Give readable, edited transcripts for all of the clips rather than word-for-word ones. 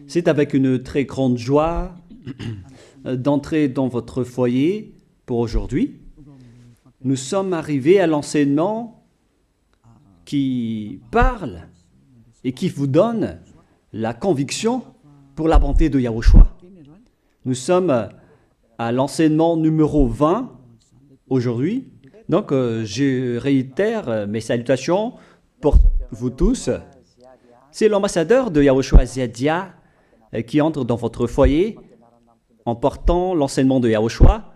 C'est avec une très grande joie d'entrer dans votre foyer pour aujourd'hui. Nous sommes arrivés à l'enseignement qui parle et qui vous donne la conviction pour la bonté de Yahushua. Nous sommes à l'enseignement numéro 20 aujourd'hui. Donc, je réitère mes salutations pour vous tous. C'est l'ambassadeur de Yahushua Ziadia qui entre dans votre foyer en portant l'enseignement de Yahushua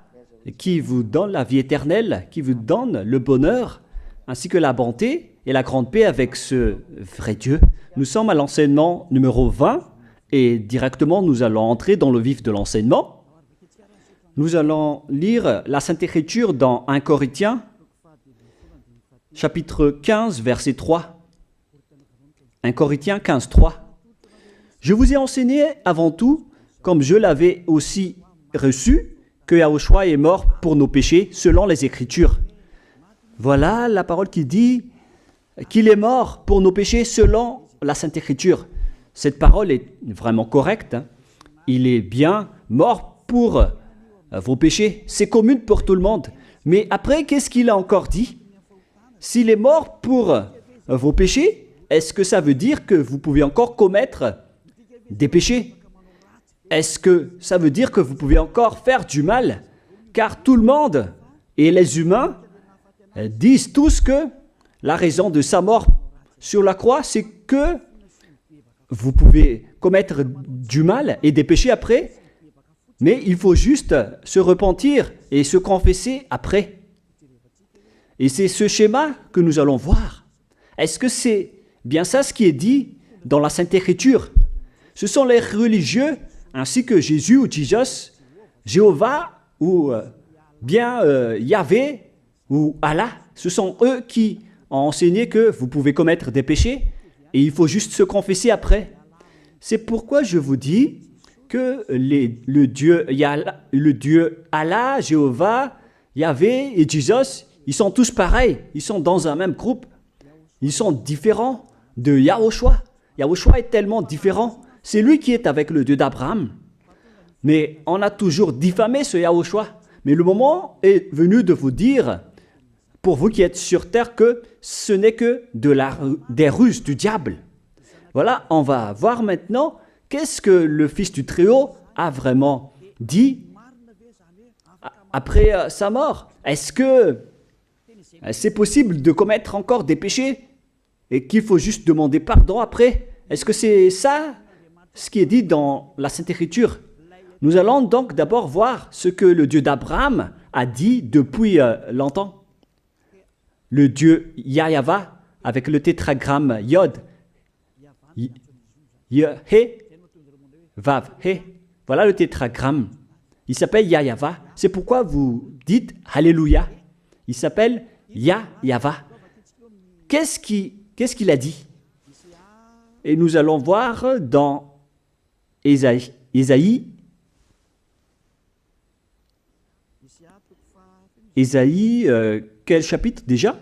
qui vous donne la vie éternelle, qui vous donne le bonheur ainsi que la bonté et la grande paix avec ce vrai Dieu. Nous sommes à l'enseignement numéro 20 et directement nous allons entrer dans le vif de l'enseignement. Nous allons lire la Sainte Écriture dans 1 Corinthiens, chapitre 15, verset 3. 1 Corinthiens 15, 3. Je vous ai enseigné avant tout, comme je l'avais aussi reçu, que Yahushua est mort pour nos péchés selon les Écritures. Voilà la parole qui dit qu'il est mort pour nos péchés selon la Sainte Écriture. Cette parole est vraiment correcte. Il est bien mort pour vos péchés. C'est commun pour tout le monde. Mais après, qu'est-ce qu'il a encore dit? S'il est mort pour vos péchés, est-ce que ça veut dire que vous pouvez encore commettre des péchés? Est-ce que ça veut dire que vous pouvez encore faire du mal? Car tout le monde et les humains disent tous que la raison de sa mort sur la croix, c'est que vous pouvez commettre du mal et des péchés après, mais il faut juste se repentir et se confesser après. Et c'est ce schéma que nous allons voir. Est-ce que c'est bien ça ce qui est dit dans la Sainte Écriture? Ce sont les religieux, ainsi que Jésus ou Jesus, Jéhovah ou bien Yahvé ou Allah. Ce sont eux qui ont enseigné que vous pouvez commettre des péchés et il faut juste se confesser après. C'est pourquoi je vous dis que le Dieu Allah, Jéhovah, Yahvé et Jesus, ils sont tous pareils. Ils sont dans un même groupe. Ils sont différents de Yahushua. Yahushua est tellement différent. C'est lui qui est avec le Dieu d'Abraham. Mais on a toujours diffamé ce Yahushua. Mais le moment est venu de vous dire, pour vous qui êtes sur terre, que ce n'est que des ruses du diable. Voilà, on va voir maintenant qu'est-ce que le Fils du Très-Haut a vraiment dit après sa mort. Est-ce que c'est possible de commettre encore des péchés et qu'il faut juste demander pardon après? Est-ce que c'est ça ce qui est dit dans la Sainte Écriture? Nous allons donc d'abord voir ce que le Dieu d'Abraham a dit depuis longtemps. Le Dieu Yahva avec le tétragramme Yod, He, Vav, He. Voilà le tétragramme. Il s'appelle Yahva. C'est pourquoi vous dites Alléluia. Il s'appelle Yahva. Qu'est-ce qu'il a dit? Et nous allons voir dans Ésaïe, quel chapitre déjà?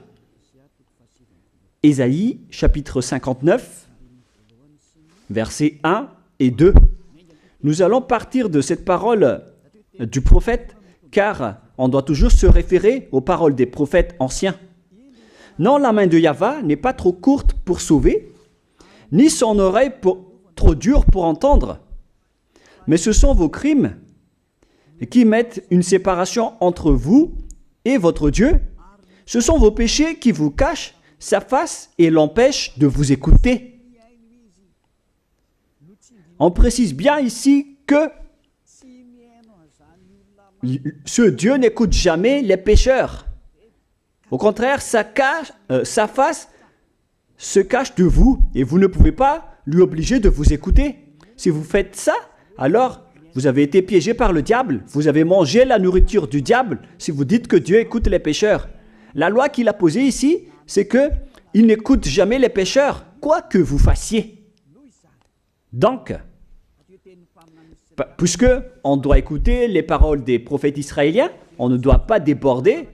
Ésaïe, chapitre 59, versets 1 et 2. Nous allons partir de cette parole du prophète, car on doit toujours se référer aux paroles des prophètes anciens. Non, la main de Yahva n'est pas trop courte pour sauver, ni son oreille trop dure pour entendre. Mais ce sont vos crimes qui mettent une séparation entre vous et votre Dieu. Ce sont vos péchés qui vous cachent sa face et l'empêchent de vous écouter. On précise bien ici que ce Dieu n'écoute jamais les pécheurs. Au contraire, sa face se cache de vous et vous ne pouvez pas lui obliger de vous écouter. Si vous faites ça, alors vous avez été piégé par le diable. Vous avez mangé la nourriture du diable si vous dites que Dieu écoute les pécheurs. La loi qu'il a posée ici, c'est qu'il n'écoute jamais les pécheurs, quoi que vous fassiez. Donc, puisque on doit écouter les paroles des prophètes israéliens, on ne doit pas déborder.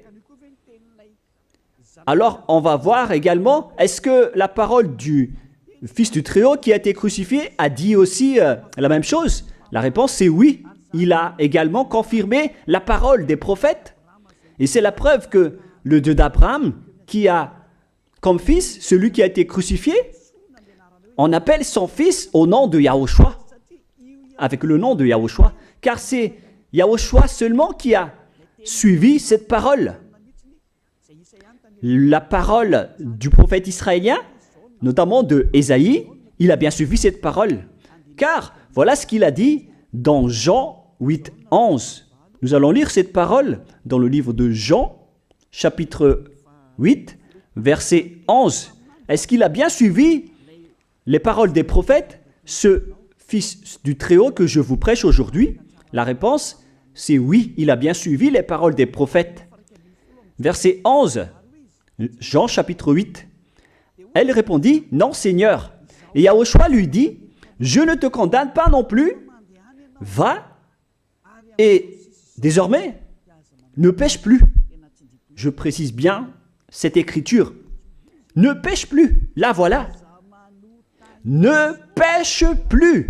Alors, on va voir également, est-ce que la parole du Fils du Très-Haut qui a été crucifié a dit aussi la même chose? La réponse c'est oui. Il a également confirmé la parole des prophètes. Et c'est la preuve que le Dieu d'Abraham, qui a comme fils celui qui a été crucifié, on appelle son fils au nom de Yahushua, avec le nom de Yahushua, car c'est Yahushua seulement qui a suivi cette parole. La parole du prophète israélien, notamment de Ésaïe, il a bien suivi cette parole. Car voilà ce qu'il a dit dans Jean 8, 11. Nous allons lire cette parole dans le livre de Jean, chapitre 8, verset 11. Est-ce qu'il a bien suivi les paroles des prophètes, ce Fils du Très-Haut que je vous prêche aujourd'hui? La réponse, c'est oui, il a bien suivi les paroles des prophètes. Verset 11, Jean chapitre 8. Elle répondit, non Seigneur. Et Yahushua lui dit, je ne te condamne pas non plus, va et désormais ne pêche plus. Je précise bien cette écriture. Ne pêche plus, là voilà. Ne pêche plus.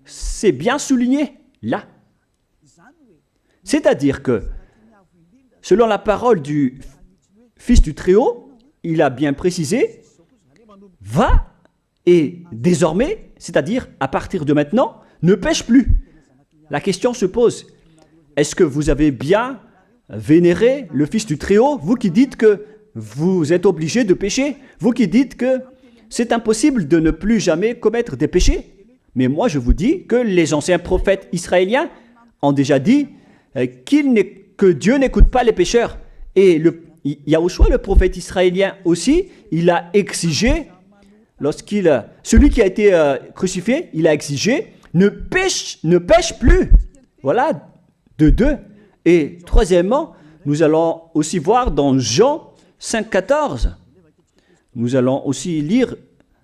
C'est bien souligné, là. C'est-à-dire que, selon la parole du Fils du Très-Haut, il a bien précisé, va et désormais, c'est-à-dire à partir de maintenant, ne pêche plus. La question se pose, est-ce que vous avez bien vénéré le Fils du Très-Haut, vous qui dites que vous êtes obligé de pécher, vous qui dites que c'est impossible de ne plus jamais commettre des péchés? Mais moi je vous dis que les anciens prophètes israéliens ont déjà dit que Dieu n'écoute pas les pécheurs. Et Yahushua, le prophète israélien aussi, il a exigé, celui qui a été crucifié, il a exigé, ne pêche plus. Voilà, de deux. Et troisièmement, nous allons aussi voir dans Jean 5,14. Nous allons aussi lire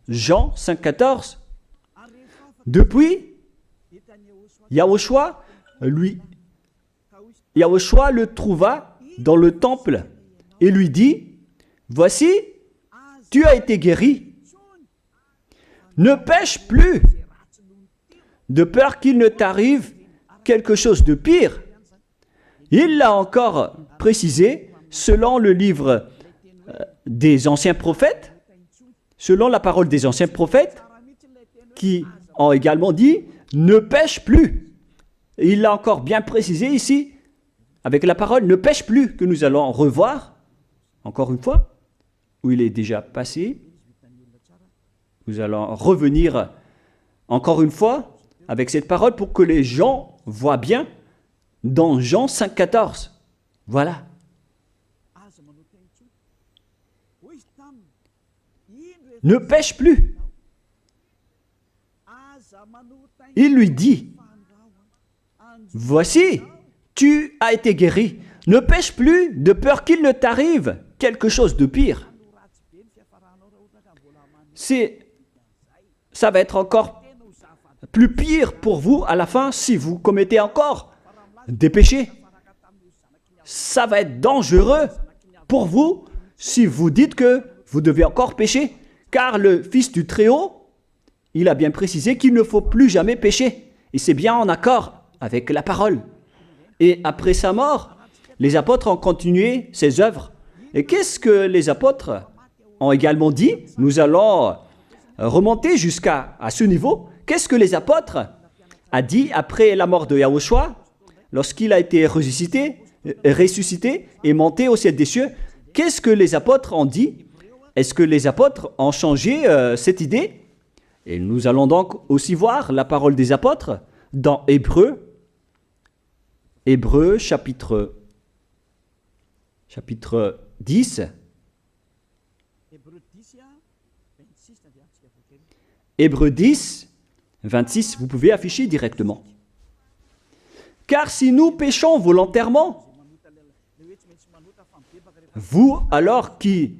Jean 5,14. Depuis, Yahushua le trouva dans le temple et lui dit, voici, tu as été guéri. Ne pêche plus, de peur qu'il ne t'arrive quelque chose de pire. Il l'a encore précisé selon le livre des anciens prophètes, selon la parole des anciens prophètes, qui ont également dit « ne pêche plus ». Il l'a encore bien précisé ici, avec la parole « ne pêche plus » que nous allons revoir, encore une fois, où il est déjà passé. Nous allons revenir encore une fois avec cette parole pour que les gens voient bien dans Jean 5,14. Voilà. Ne pêche plus. Il lui dit, voici, tu as été guéri. Ne pêche plus de peur qu'il ne t'arrive quelque chose de pire. Ça va être encore plus pire pour vous à la fin si vous commettez encore des péchés. Ça va être dangereux pour vous si vous dites que vous devez encore pécher. Car le Fils du Très-Haut, il a bien précisé qu'il ne faut plus jamais pécher. Et c'est bien en accord avec la parole. Et après sa mort, les apôtres ont continué ses œuvres. Et qu'est-ce que les apôtres ont également dit? Nous allons remonter jusqu'à ce niveau. Qu'est-ce que les apôtres ont dit après la mort de Yahushua, lorsqu'il a été ressuscité et monté au ciel des cieux? Qu'est-ce que les apôtres ont dit? Est-ce que les apôtres ont changé cette idée? Et nous allons donc aussi voir la parole des apôtres dans Hébreux chapitre 10. Hébreux 10, 26, vous pouvez afficher directement. Car si nous péchons volontairement, vous alors qui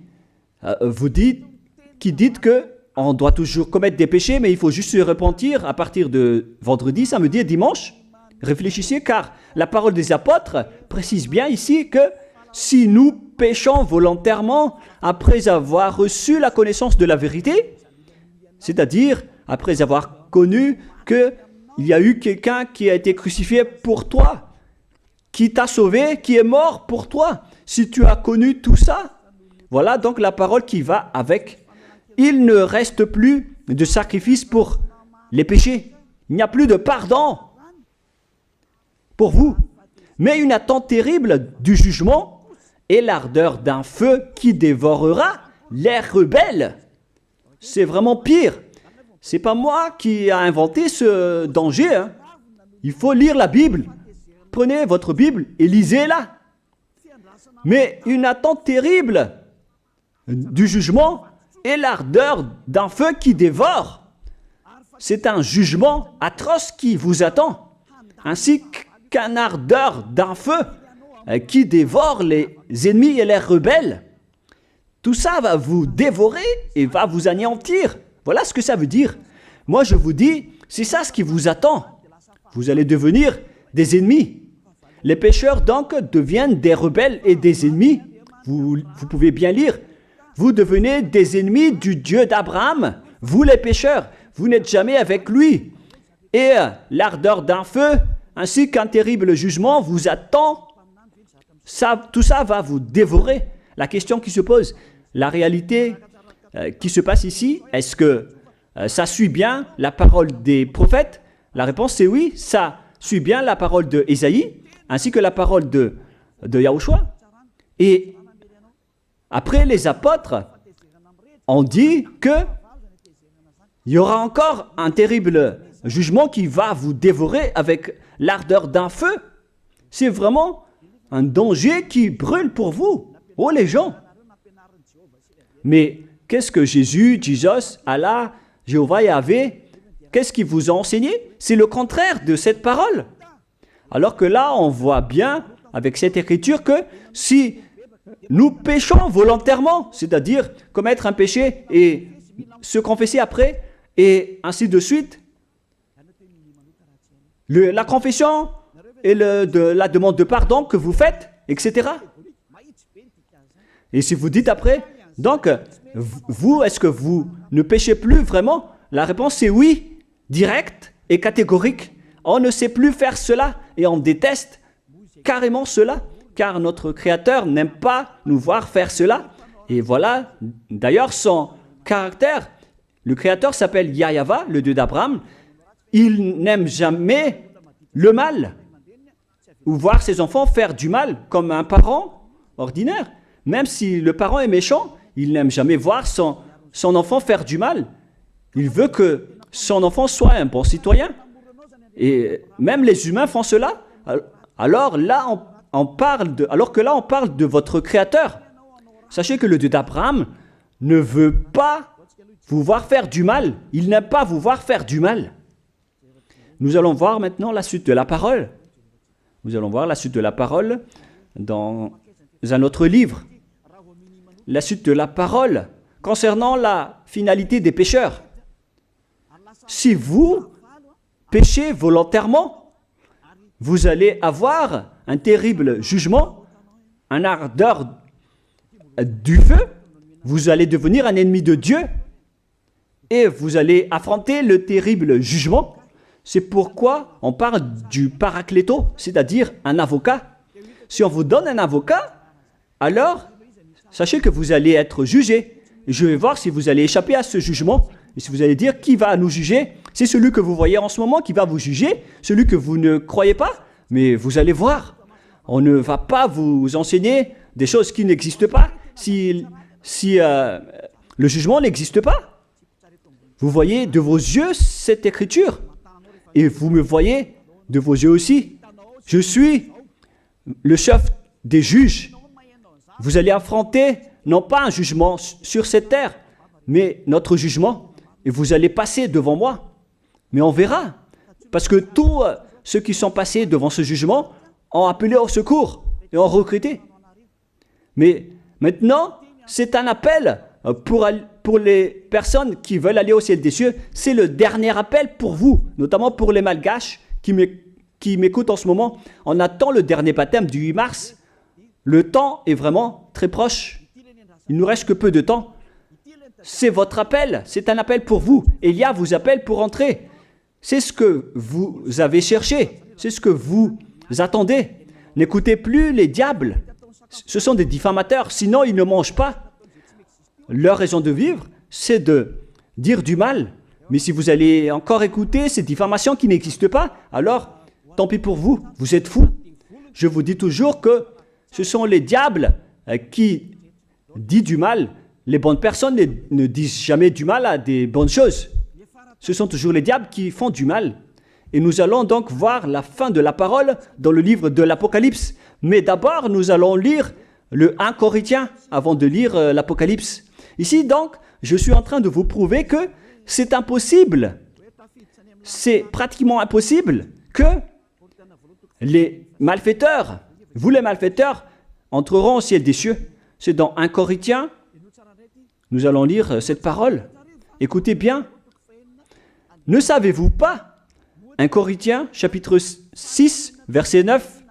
dites que on doit toujours commettre des péchés, mais il faut juste se repentir à partir de vendredi, samedi et dimanche, réfléchissez, car la parole des apôtres précise bien ici que si nous péchons volontairement après avoir reçu la connaissance de la vérité, C'est-à-dire, après avoir connu qu'il y a eu quelqu'un qui a été crucifié pour toi, qui t'a sauvé, qui est mort pour toi. Si tu as connu tout ça, voilà donc la parole qui va avec. Il ne reste plus de sacrifice pour les péchés. Il n'y a plus de pardon pour vous, mais une attente terrible du jugement et l'ardeur d'un feu qui dévorera les rebelles. C'est vraiment pire. C'est pas moi qui a inventé ce danger. Hein. Il faut lire la Bible. Prenez votre Bible et lisez-la. Mais une attente terrible du jugement et l'ardeur d'un feu qui dévore. C'est un jugement atroce qui vous attend, ainsi qu'un ardeur d'un feu qui dévore les ennemis et les rebelles. Tout ça va vous dévorer et va vous anéantir. Voilà ce que ça veut dire. Moi, je vous dis, c'est ça ce qui vous attend. Vous allez devenir des ennemis. Les pécheurs, donc, deviennent des rebelles et des ennemis. Vous pouvez bien lire. Vous devenez des ennemis du Dieu d'Abraham. Vous, les pécheurs, vous n'êtes jamais avec lui. Et l'ardeur d'un feu, ainsi qu'un terrible jugement vous attend. Tout ça va vous dévorer. La question qui se pose, la réalité qui se passe ici, est-ce que ça suit bien la parole des prophètes? La réponse c'est oui, ça suit bien la parole de Ésaïe, ainsi que la parole de Yahushua. Et après, les apôtres ont dit qu'il y aura encore un terrible jugement qui va vous dévorer avec l'ardeur d'un feu. C'est vraiment un danger qui brûle pour vous. Oh les gens! Mais qu'est-ce que Jésus, Allah, Jéhovah, Yahvé, qu'est-ce qu'ils vous ont enseigné? C'est le contraire de cette parole. Alors que là, on voit bien avec cette écriture que si nous péchons volontairement, c'est-à-dire commettre un péché et se confesser après, et ainsi de suite, la confession et la demande de pardon que vous faites, etc. Et si vous dites après, donc, vous, est-ce que vous ne péchez plus vraiment? La réponse est oui, directe et catégorique. On ne sait plus faire cela et on déteste carrément cela, car notre Créateur n'aime pas nous voir faire cela. Et voilà, d'ailleurs, son caractère, le Créateur s'appelle Yahva, le Dieu d'Abraham. Il n'aime jamais le mal, ou voir ses enfants faire du mal, comme un parent ordinaire. Même si le parent est méchant, il n'aime jamais voir son enfant faire du mal. Il veut que son enfant soit un bon citoyen. Et même les humains font cela. Alors que là, on parle de votre Créateur. Sachez que le Dieu d'Abraham ne veut pas vous voir faire du mal. Il n'aime pas vous voir faire du mal. Nous allons voir maintenant la suite de la parole. Nous allons voir la suite de la parole dans un autre livre. La suite de la parole concernant la finalité des pécheurs. Si vous péchez volontairement, vous allez avoir un terrible jugement, un ardeur du feu, vous allez devenir un ennemi de Dieu et vous allez affronter le terrible jugement. C'est pourquoi on parle du paracléto, c'est-à-dire un avocat. Si on vous donne un avocat, alors sachez que vous allez être jugé. Je vais voir si vous allez échapper à ce jugement. Et si vous allez dire qui va nous juger, c'est celui que vous voyez en ce moment qui va vous juger, celui que vous ne croyez pas, mais vous allez voir. On ne va pas vous enseigner des choses qui n'existent pas si le jugement n'existe pas. Vous voyez de vos yeux cette écriture et vous me voyez de vos yeux aussi. Je suis le chef des juges. Vous allez affronter non pas un jugement sur cette terre, mais notre jugement. Et vous allez passer devant moi. Mais on verra. Parce que tous ceux qui sont passés devant ce jugement ont appelé au secours et ont recruté. Mais maintenant, c'est un appel pour les personnes qui veulent aller au ciel des cieux. C'est le dernier appel pour vous, notamment pour les malgaches qui m'écoutent en ce moment. On attend le dernier baptême du 8 mars. Le temps est vraiment très proche. Il ne nous reste que peu de temps. c'est votre appel, c'est un appel pour vous. Élia vous appelle pour entrer. C'est ce que vous avez cherché, c'est ce que vous attendez. N'écoutez plus les diables, ce sont des diffamateurs, sinon ils ne mangent pas. Leur raison de vivre, c'est de dire du mal. Mais si vous allez encore écouter ces diffamations qui n'existent pas, alors tant pis pour vous, vous êtes fous. Je vous dis toujours que ce sont les diables qui disent du mal. Les bonnes personnes ne disent jamais du mal à des bonnes choses. Ce sont toujours les diables qui font du mal. Et nous allons donc voir la fin de la parole dans le livre de l'Apocalypse. Mais d'abord, nous allons lire le 1 Corinthiens avant de lire l'Apocalypse. Ici, donc, je suis en train de vous prouver que c'est impossible. C'est pratiquement impossible que les malfaiteurs, vous les malfaiteurs, entreront au ciel des cieux. C'est dans 1 Corinthiens. Nous allons lire cette parole. Écoutez bien. Ne savez-vous pas, 1 Corinthiens, chapitre 6, verset 9,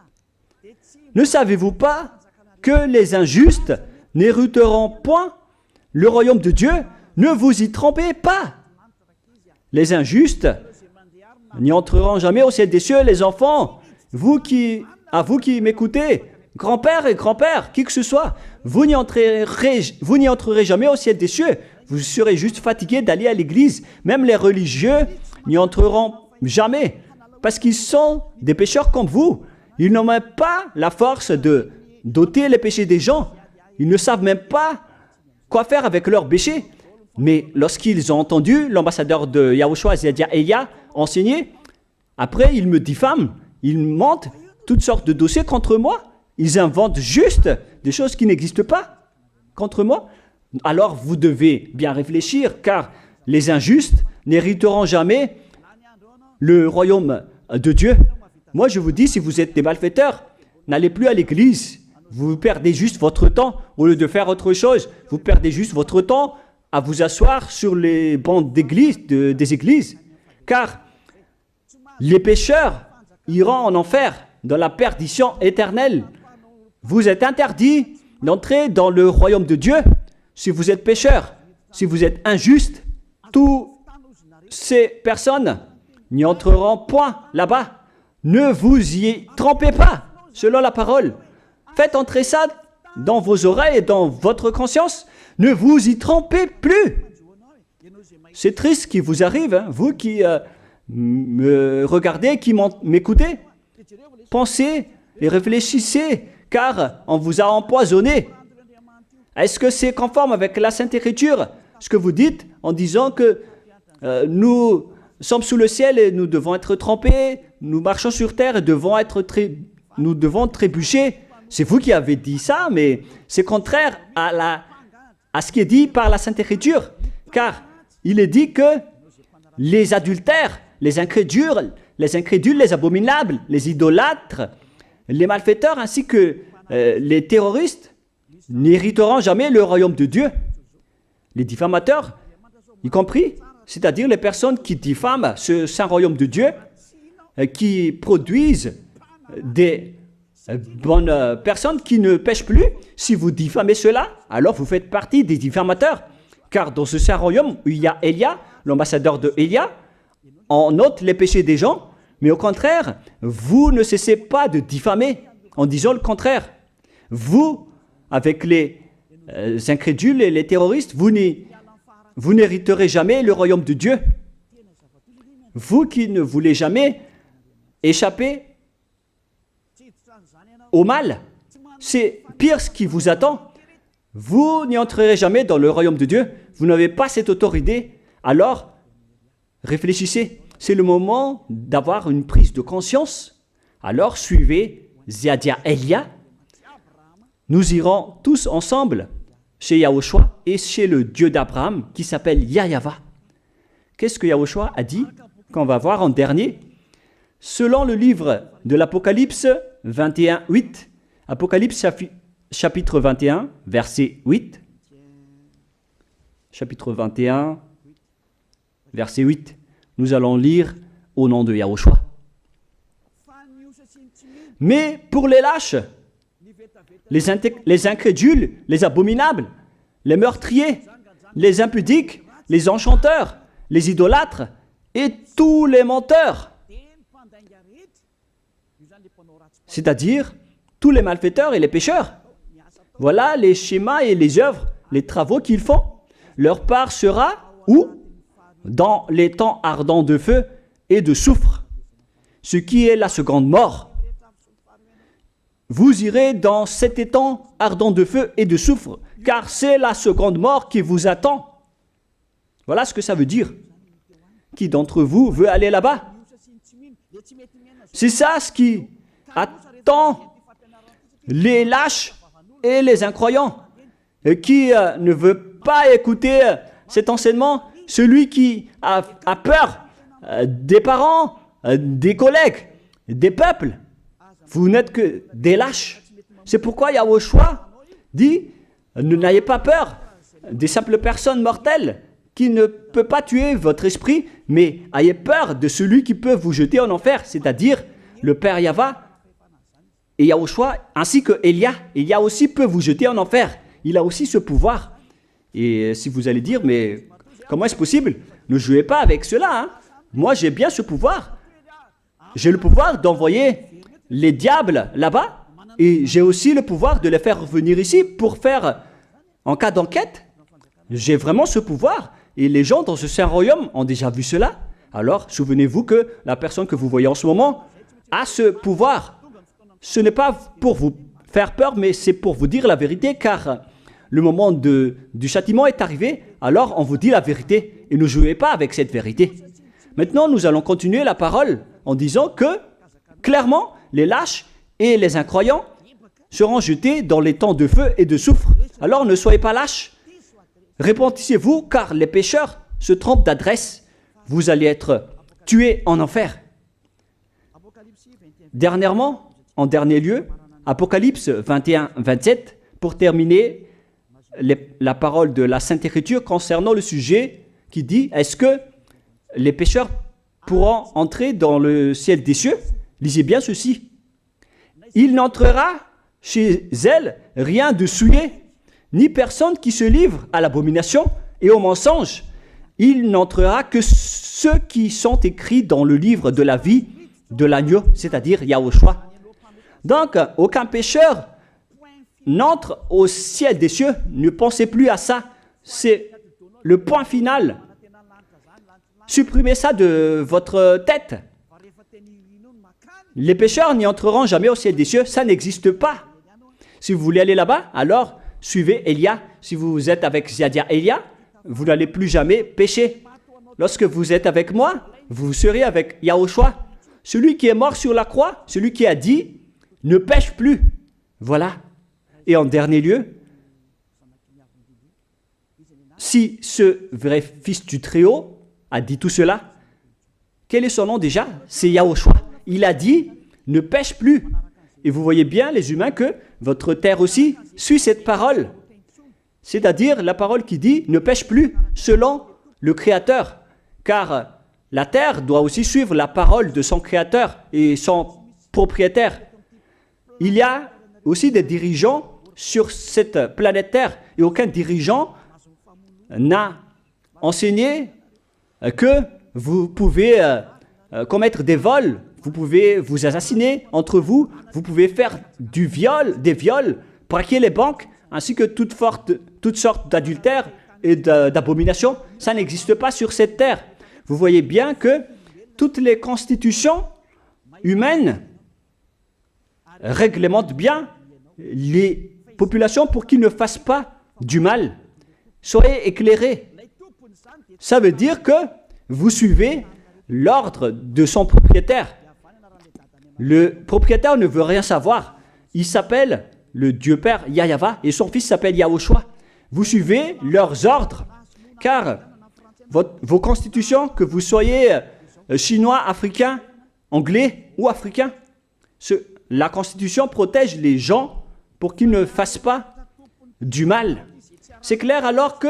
ne savez-vous pas que les injustes n'hériteront point le royaume de Dieu? Ne vous y trompez pas. Les injustes n'y entreront jamais au ciel des cieux, les enfants. Vous qui m'écoutez, grand-père et grand-père, qui que ce soit, vous n'y entrerez jamais au ciel des cieux. Vous serez juste fatigué d'aller à l'église. Même les religieux n'y entreront jamais parce qu'ils sont des pécheurs comme vous. Ils n'ont même pas la force de d'ôter les péchés des gens. Ils ne savent même pas quoi faire avec leurs péchés. Mais lorsqu'ils ont entendu l'ambassadeur de Yahushua, c'est-à-dire Elia, enseigner, après ils me diffament, ils montent toutes sortes de dossiers contre moi. Ils inventent juste des choses qui n'existent pas contre moi. Alors vous devez bien réfléchir, car les injustes n'hériteront jamais le royaume de Dieu. Moi je vous dis, si vous êtes des malfaiteurs, n'allez plus à l'église. Vous perdez juste votre temps. Au lieu de faire autre chose, vous perdez juste votre temps à vous asseoir sur les bancs d'église, des églises. Car les pécheurs iront en enfer, dans la perdition éternelle. Vous êtes interdit d'entrer dans le royaume de Dieu si vous êtes pécheur, si vous êtes injuste. Toutes ces personnes n'y entreront point là-bas. Ne vous y trompez pas, selon la parole. Faites entrer ça dans vos oreilles et dans votre conscience. Ne vous y trompez plus. C'est triste ce qui vous arrive, hein, vous qui me regardez, qui m'écoutez. Pensez et réfléchissez, car on vous a empoisonné. Est-ce que c'est conforme avec la Sainte Écriture, ce que vous dites en disant que nous sommes sous le ciel et nous devons être trempés, nous marchons sur terre et nous devons trébucher? C'est vous qui avez dit ça, mais c'est contraire à ce qui est dit par la Sainte Écriture, car il est dit que les adultères, les incrédules, les abominables, les idolâtres, les malfaiteurs ainsi que les terroristes n'hériteront jamais le royaume de Dieu. Les diffamateurs, y compris, c'est-à-dire les personnes qui diffament ce saint royaume de Dieu, qui produisent des bonnes personnes qui ne pêchent plus. Si vous diffamez cela, alors vous faites partie des diffamateurs. Car dans ce saint royaume où il y a Elia, l'ambassadeur de Elia, on ôte les péchés des gens, mais au contraire, vous ne cessez pas de diffamer en disant le contraire. Vous, avec les incrédules et les terroristes, vous n'hériterez jamais le royaume de Dieu. Vous qui ne voulez jamais échapper au mal, c'est pire ce qui vous attend. Vous n'y entrerez jamais dans le royaume de Dieu. Vous n'avez pas cette autorité. Alors, réfléchissez. C'est le moment d'avoir une prise de conscience. Alors, suivez Zeadia Elia. Nous irons tous ensemble chez Yahushua et chez le Dieu d'Abraham qui s'appelle Yahava. Qu'est-ce que Yahushua a dit qu'on va voir en dernier? Selon le livre de l'Apocalypse 21, 8, Apocalypse chapitre 21, verset 8. Chapitre 21, verset 8. Nous allons lire au nom de Yahushua. Mais pour les lâches, les incrédules, les abominables, les meurtriers, les impudiques, les enchanteurs, les idolâtres et tous les menteurs. C'est-à-dire tous les malfaiteurs et les pécheurs. Voilà les schémas et les œuvres, les travaux qu'ils font. Leur part sera où? Dans les temps ardents de feu et de soufre, ce qui est la seconde mort. Vous irez dans cet étang ardent de feu et de soufre, car c'est la seconde mort qui vous attend. Voilà ce que ça veut dire. Qui d'entre vous veut aller là-bas? C'est ça ce qui attend les lâches et les incroyants. Et qui ne veut pas écouter cet enseignement? Celui qui a peur des parents, des collègues, des peuples. Vous n'êtes que des lâches. C'est pourquoi Yahushua dit, n'ayez pas peur des simples personnes mortelles qui ne peut pas tuer votre esprit, mais ayez peur de celui qui peut vous jeter en enfer, c'est-à-dire le Père Yahva et Yahushua, ainsi que Elia. Elia aussi peut vous jeter en enfer. Il a aussi ce pouvoir. Et si vous allez dire, mais comment est-ce possible? Ne jouez pas avec cela. Hein? Moi, j'ai bien ce pouvoir. J'ai le pouvoir d'envoyer les diables là-bas. Et j'ai aussi le pouvoir de les faire revenir ici pour faire, en cas d'enquête. J'ai vraiment ce pouvoir. Et les gens dans ce saint royaume ont déjà vu cela. Alors, souvenez-vous que la personne que vous voyez en ce moment a ce pouvoir. Ce n'est pas pour vous faire peur, mais c'est pour vous dire la vérité, car le moment du châtiment est arrivé, alors on vous dit la vérité, et ne jouez pas avec cette vérité. Maintenant, nous allons continuer la parole en disant que, clairement, les lâches et les incroyants seront jetés dans les temps de feu et de soufre. Alors ne soyez pas lâches, repentissez-vous, car les pécheurs se trompent d'adresse. Vous allez être tués en enfer. Dernièrement, en dernier lieu, Apocalypse 21-27, pour terminer la parole de la Sainte Écriture concernant le sujet qui dit, est-ce que les pécheurs pourront entrer dans le ciel des cieux? Lisez bien ceci. Il n'entrera chez elle rien de souillé, ni personne qui se livre à l'abomination et au mensonge. Il n'entrera que ceux qui sont écrits dans le livre de la vie de l'agneau, c'est-à-dire Yahushua. Donc, aucun pécheur n'entre au ciel des cieux. Ne pensez plus à ça. C'est le point final. Supprimez ça de votre tête. Les pécheurs n'y entreront jamais au ciel des cieux. Ça n'existe pas. Si vous voulez aller là-bas, alors suivez Elia. Si vous êtes avec Ziadia Elia, vous n'allez plus jamais pécher. Lorsque vous êtes avec moi, vous serez avec Yahushua. Celui qui est mort sur la croix, celui qui a dit, ne pêche plus. Voilà. Et en dernier lieu, si ce vrai fils du Très-Haut a dit tout cela, quel est son nom déjà? C'est Yahushua. Il a dit, ne pêche plus. Et vous voyez bien, les humains, que votre terre aussi suit cette parole. C'est-à-dire la parole qui dit, ne pêche plus, selon le Créateur. Car la terre doit aussi suivre la parole de son Créateur et son propriétaire. Il y a aussi des dirigeants sur cette planète Terre et aucun dirigeant n'a enseigné que vous pouvez commettre des vols, vous pouvez vous assassiner entre vous, vous pouvez faire des viols, braquer les banques, ainsi que toutes sortes d'adultères et d'abominations. Ça n'existe pas sur cette terre. Vous voyez bien que toutes les constitutions humaines réglementent bien les populations pour qu'ils ne fassent pas du mal. Soyez éclairés. Ça veut dire que vous suivez l'ordre de son propriétaire. Le propriétaire ne veut rien savoir. Il s'appelle le Dieu Père Yahva et son fils s'appelle Yahushua. Vous suivez leurs ordres, car vos constitutions, que vous soyez chinois, africain, anglais ou africain, la constitution protège les gens pour qu'ils ne fassent pas du mal. C'est clair alors que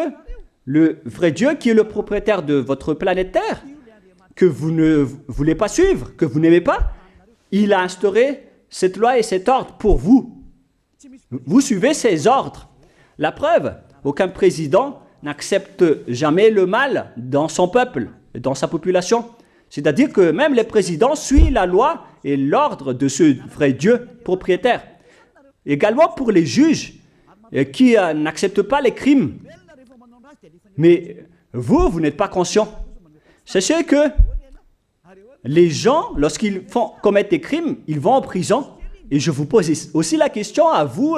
le vrai Dieu, qui est le propriétaire de votre planète Terre, que vous ne voulez pas suivre, que vous n'aimez pas, il a instauré cette loi et cet ordre pour vous. Vous suivez ces ordres. La preuve, aucun président n'accepte jamais le mal dans son peuple, dans sa population. C'est-à-dire que même les présidents suivent la loi et l'ordre de ce vrai Dieu propriétaire. Également pour les juges qui n'acceptent pas les crimes. Mais vous n'êtes pas conscient. Sachez que les gens, lorsqu'ils commettent des crimes, ils vont en prison. Et je vous pose aussi la question à vous,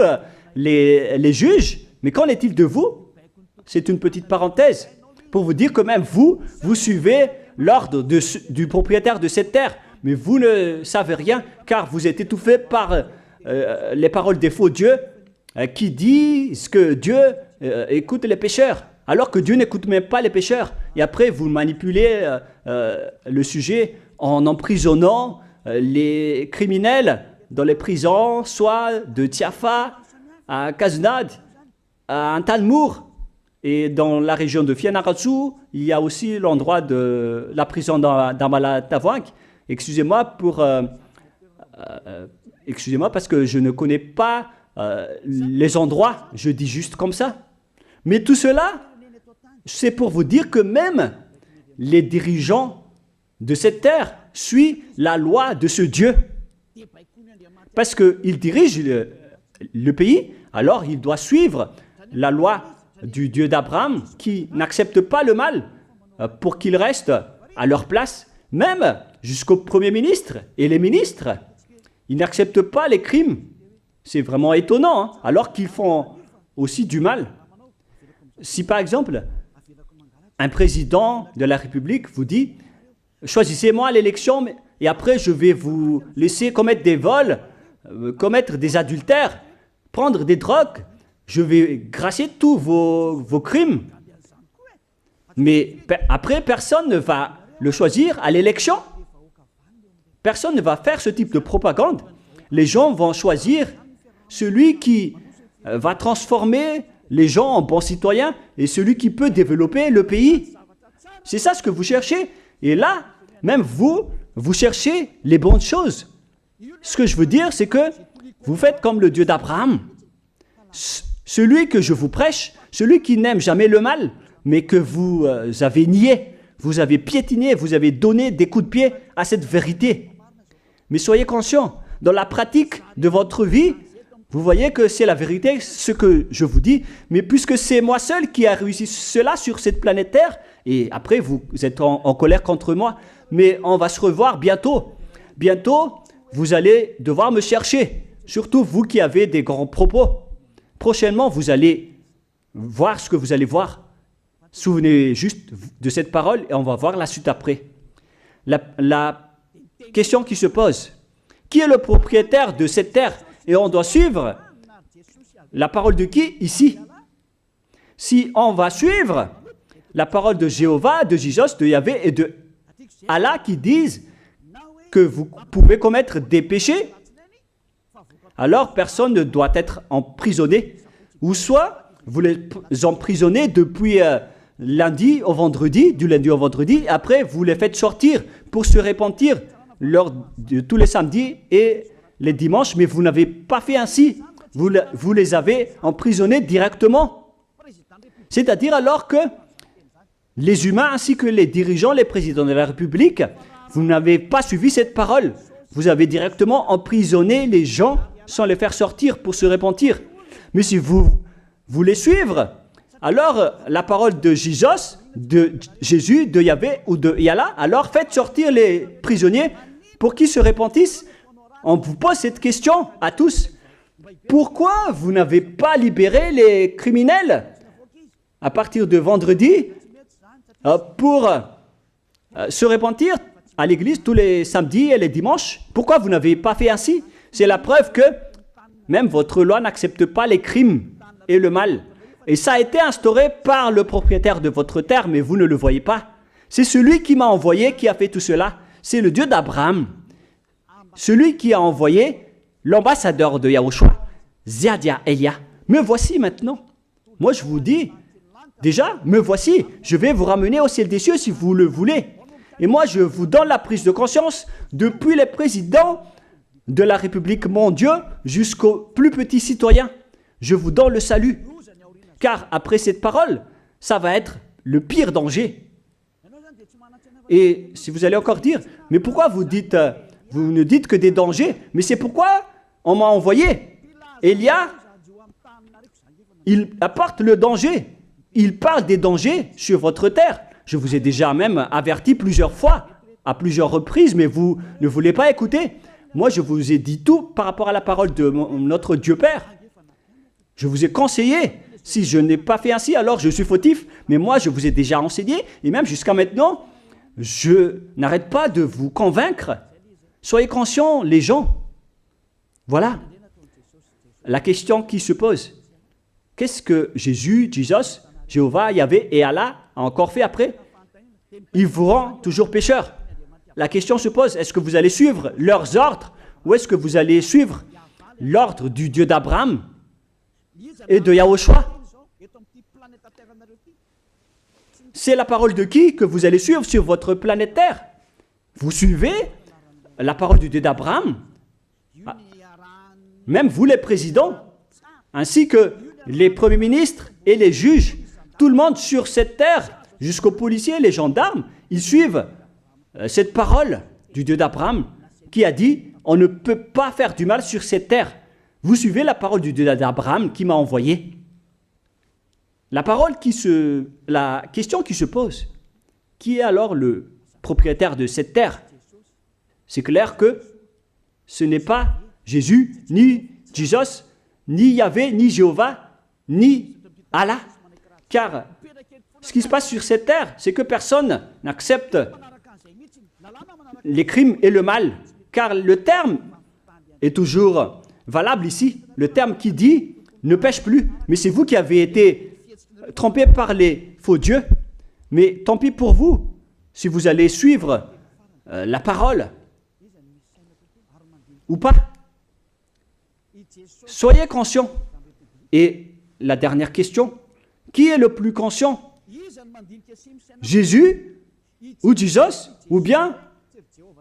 les juges, mais qu'en est-il de vous? C'est une petite parenthèse pour vous dire que même vous suivez l'ordre du propriétaire de cette terre, mais vous ne savez rien car vous êtes étouffé par les paroles des faux dieux qui disent que Dieu écoute les pécheurs, alors que Dieu n'écoute même pas les pécheurs. Et après, vous manipulez le sujet en emprisonnant les criminels dans les prisons, soit de Tiafa à Kaznad, à Antalmour. Et dans la région de Fianarantsoa, il y a aussi l'endroit de la prison d'Amala-Tavoink. Excusez-moi parce que je ne connais pas les endroits, je dis juste comme ça. Mais tout cela, c'est pour vous dire que même les dirigeants de cette terre suivent la loi de ce Dieu. Parce qu'il dirige le pays, alors il doit suivre la loi du Dieu d'Abraham qui n'accepte pas le mal pour qu'ils restent à leur place, même jusqu'au Premier ministre et les ministres. Ils n'acceptent pas les crimes. C'est vraiment étonnant, hein, alors qu'ils font aussi du mal. Si par exemple, un président de la République vous dit « Choisissez-moi à l'élection et après je vais vous laisser commettre des vols, commettre des adultères, prendre des drogues, je vais gracier tous vos crimes. » Mais après, personne ne va le choisir à l'élection. Personne ne va faire ce type de propagande. Les gens vont choisir celui qui va transformer les gens en bons citoyens et celui qui peut développer le pays. C'est ça ce que vous cherchez. Et là, même vous cherchez les bonnes choses. Ce que je veux dire, c'est que vous faites comme le Dieu d'Abraham. Celui que je vous prêche, celui qui n'aime jamais le mal, mais que vous avez nié, vous avez piétiné, vous avez donné des coups de pied à cette vérité. Mais soyez conscients, dans la pratique de votre vie, vous voyez que c'est la vérité, ce que je vous dis, mais puisque c'est moi seul qui a réussi cela sur cette planète Terre, et après vous êtes en colère contre moi, mais on va se revoir bientôt. Bientôt, vous allez devoir me chercher, surtout vous qui avez des grands propos. Prochainement, vous allez voir ce que vous allez voir. Souvenez juste de cette parole et on va voir la suite après. La question qui se pose, qui est le propriétaire de cette terre? Et on doit suivre la parole de qui ici? Si on va suivre la parole de Jéhovah, de Jésus, de Yahvé et de Allah qui disent que vous pouvez commettre des péchés, alors personne ne doit être emprisonné. Ou soit vous les emprisonnez depuis lundi au vendredi, du lundi au vendredi, après vous les faites sortir pour se repentir lors de tous les samedis et les dimanches, mais vous n'avez pas fait ainsi. Vous les avez emprisonnés directement. C'est-à-dire alors que les humains ainsi que les dirigeants, les présidents de la République, vous n'avez pas suivi cette parole. Vous avez directement emprisonné les gens sans les faire sortir pour se repentir. Mais si vous voulez suivre, alors la parole de Jésus, de Yahvé ou de Yallah, alors faites sortir les prisonniers pour qu'ils se repentissent. On vous pose cette question à tous. Pourquoi vous n'avez pas libéré les criminels à partir de vendredi pour se repentir à l'église tous les samedis et les dimanches? Pourquoi vous n'avez pas fait ainsi? C'est la preuve que même votre loi n'accepte pas les crimes et le mal. Et ça a été instauré par le propriétaire de votre terre, mais vous ne le voyez pas. C'est celui qui m'a envoyé qui a fait tout cela. C'est le Dieu d'Abraham. Celui qui a envoyé l'ambassadeur de Yahushua, Ziadia Elia. Me voici maintenant. Moi je vous dis, déjà, me voici. Je vais vous ramener au ciel des cieux si vous le voulez. Et moi je vous donne la prise de conscience depuis les présidents de la République, mon Dieu, jusqu'aux plus petits citoyens. Je vous donne le salut. Car après cette parole, ça va être le pire danger. Et si vous allez encore dire, mais pourquoi vous ne dites que des dangers? Mais c'est pourquoi on m'a envoyé. Élia, il apporte le danger. Il parle des dangers sur votre terre. Je vous ai déjà même averti plusieurs fois, à plusieurs reprises, mais vous ne voulez pas écouter. Moi, je vous ai dit tout par rapport à la parole de notre Dieu Père. Je vous ai conseillé. Si je n'ai pas fait ainsi, alors je suis fautif. Mais moi, je vous ai déjà enseigné. Et même jusqu'à maintenant, je n'arrête pas de vous convaincre. Soyez conscients, les gens. Voilà la question qui se pose. Qu'est-ce que Jésus, Jéhovah, Yahvé et Allah a encore fait après? Il vous rend toujours pécheur. La question se pose, est-ce que vous allez suivre leurs ordres ou est-ce que vous allez suivre l'ordre du Dieu d'Abraham et de Yahushua? C'est la parole de qui que vous allez suivre sur votre planète Terre? Vous suivez la parole du Dieu d'Abraham? Même vous les présidents, ainsi que les premiers ministres et les juges, tout le monde sur cette terre, jusqu'aux policiers, les gendarmes, ils suivent cette parole du Dieu d'Abraham qui a dit, on ne peut pas faire du mal sur cette terre. Vous suivez la parole du Dieu d'Abraham qui m'a envoyé. La question qui se pose, qui est alors le propriétaire de cette terre? C'est clair que ce n'est pas Jésus, ni Jesus, ni Yahvé, ni Jéhovah, ni Allah. Car ce qui se passe sur cette terre, c'est que personne n'accepte les crimes et le mal. Car le terme est toujours valable ici. Le terme qui dit « ne pêche plus ». Mais c'est vous qui avez été trompés par les faux dieux. Mais tant pis pour vous, si vous allez suivre la parole ou pas. Soyez conscients. Et la dernière question, qui est le plus conscient? Jésus ou Jesus ou bien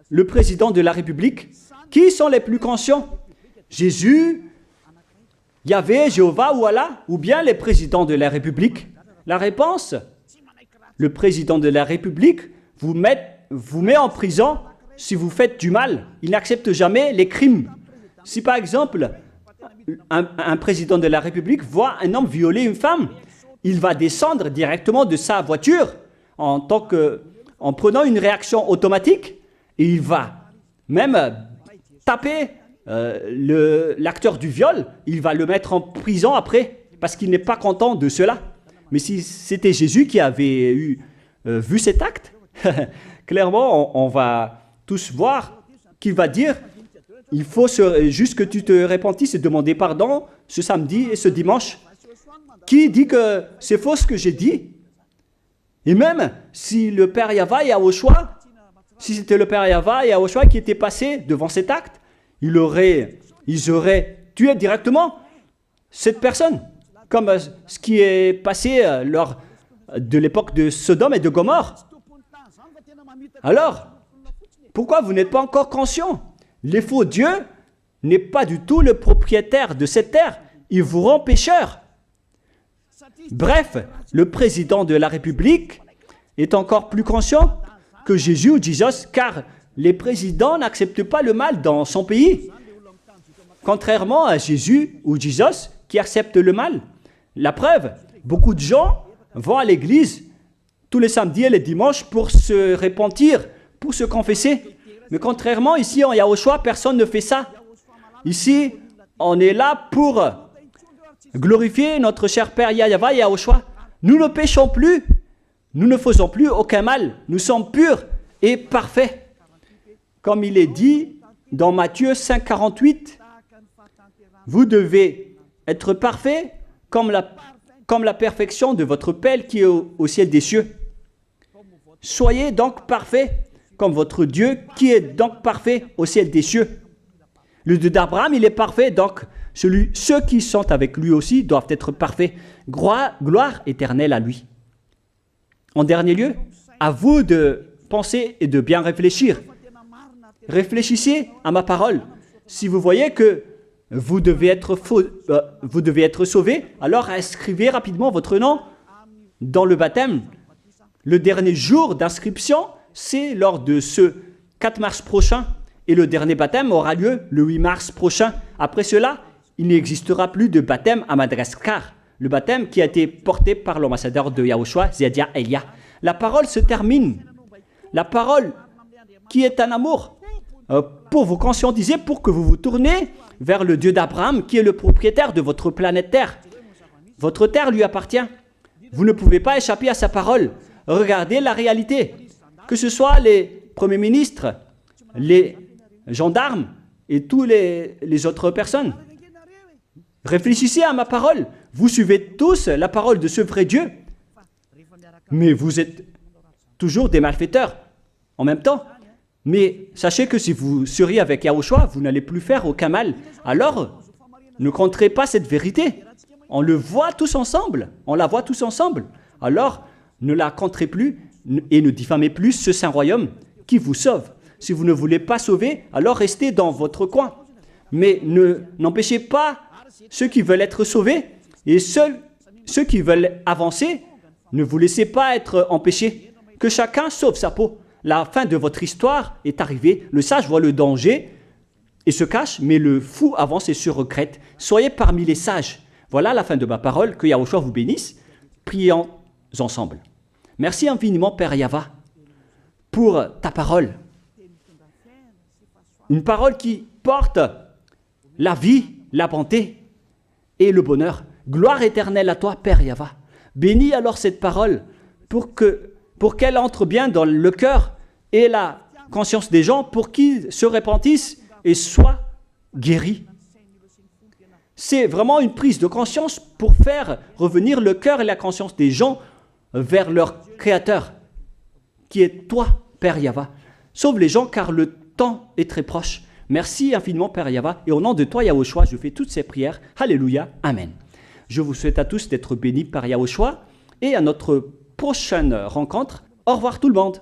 le président de la République? Qui sont les plus conscients? Jésus, Yahvé, Jéhovah ou Allah ou bien les présidents de la République? La réponse, le président de la République vous met en prison si vous faites du mal. Il n'accepte jamais les crimes. Si par exemple, un président de la République voit un homme violer une femme, il va descendre directement de sa voiture en prenant une réaction automatique et il va même taper l'acteur du viol, il va le mettre en prison après parce qu'il n'est pas content de cela. Mais si c'était Jésus qui avait vu cet acte, clairement on va tous voir qu'il va dire il faut juste que tu te repentisses et demander pardon ce samedi et ce dimanche. Qui dit que c'est faux ce que j'ai dit? Et même si le Père Yahvé et Yahushua, si c'était le Père Yahvé et Yahushua qui était passé devant cet acte, ils auraient tué directement cette personne, comme ce qui est passé lors de l'époque de Sodome et de Gomorrhe. Alors, pourquoi vous n'êtes pas encore conscient? Les faux dieux n'est pas du tout le propriétaire de cette terre. Il vous rend pécheur. Bref, le président de la République est encore plus conscient que Jésus ou Jesus, car les présidents n'acceptent pas le mal dans son pays. Contrairement à Jésus ou Jesus qui acceptent le mal. La preuve, beaucoup de gens vont à l'église tous les samedis et les dimanches pour se repentir, pour se confesser. Mais contrairement, ici en Yahushua, personne ne fait ça. Ici, on est là pour glorifier notre cher Père Yahvé et Yahushua. Nous ne péchons plus, nous ne faisons plus aucun mal. Nous sommes purs et parfaits. Comme il est dit dans Matthieu 5, 48, vous devez être parfaits comme la perfection de votre Père qui est au ciel des cieux. Soyez donc parfaits comme votre Dieu qui est donc parfait au ciel des cieux. Le Dieu d'Abraham, il est parfait, donc ceux qui sont avec lui aussi doivent être parfaits. Gloire éternelle à lui. En dernier lieu, à vous de penser et de bien réfléchir. Réfléchissez à ma parole. Si vous voyez que vous devez être sauvés, alors inscrivez rapidement votre nom dans le baptême, le dernier jour d'inscription, c'est lors de ce 4 mars prochain. Et le dernier baptême aura lieu le 8 mars prochain. Après cela, il n'existera plus de baptême à Madagascar. Le baptême qui a été porté par l'ambassadeur de Yahushua, Zedia Elia. La parole se termine. La parole qui est un amour pour vous conscientiser, pour que vous vous tournez vers le Dieu d'Abraham qui est le propriétaire de votre planète Terre. Votre terre lui appartient. Vous ne pouvez pas échapper à sa parole. Regardez la réalité. Que ce soit les premiers ministres, les gendarmes et toutes les autres personnes. Réfléchissez à ma parole. Vous suivez tous la parole de ce vrai Dieu. Mais vous êtes toujours des malfaiteurs en même temps. Mais sachez que si vous seriez avec Yahushua, vous n'allez plus faire aucun mal. Alors, ne compterez pas cette vérité. On le voit tous ensemble. On la voit tous ensemble. Alors, ne la compterez plus et ne diffamez plus ce saint royaume qui vous sauve. Si vous ne voulez pas sauver, alors restez dans votre coin. Mais n'empêchez pas ceux qui veulent être sauvés et ceux qui veulent avancer, ne vous laissez pas être empêchés. Que chacun sauve sa peau. La fin de votre histoire est arrivée. Le sage voit le danger et se cache, mais le fou avance et se regrette. Soyez parmi les sages. Voilà la fin de ma parole. Que Yahushua vous bénisse. Prions ensemble. Merci infiniment, Père Yahva, pour ta parole. Une parole qui porte la vie, la bonté et le bonheur. Gloire éternelle à toi, Père Yahva. Bénis alors cette parole pour qu'elle entre bien dans le cœur et la conscience des gens pour qu'ils se repentissent et soient guéris. C'est vraiment une prise de conscience pour faire revenir le cœur et la conscience des gens vers leur Créateur, qui est toi, Père Yahva. Sauve les gens car le temps est très proche. Merci infiniment, Père Yahva. Et au nom de toi, Yahushua, je fais toutes ces prières. Alléluia. Amen. Je vous souhaite à tous d'être bénis par Yahushua et à notre prochaine rencontre. Au revoir tout le monde.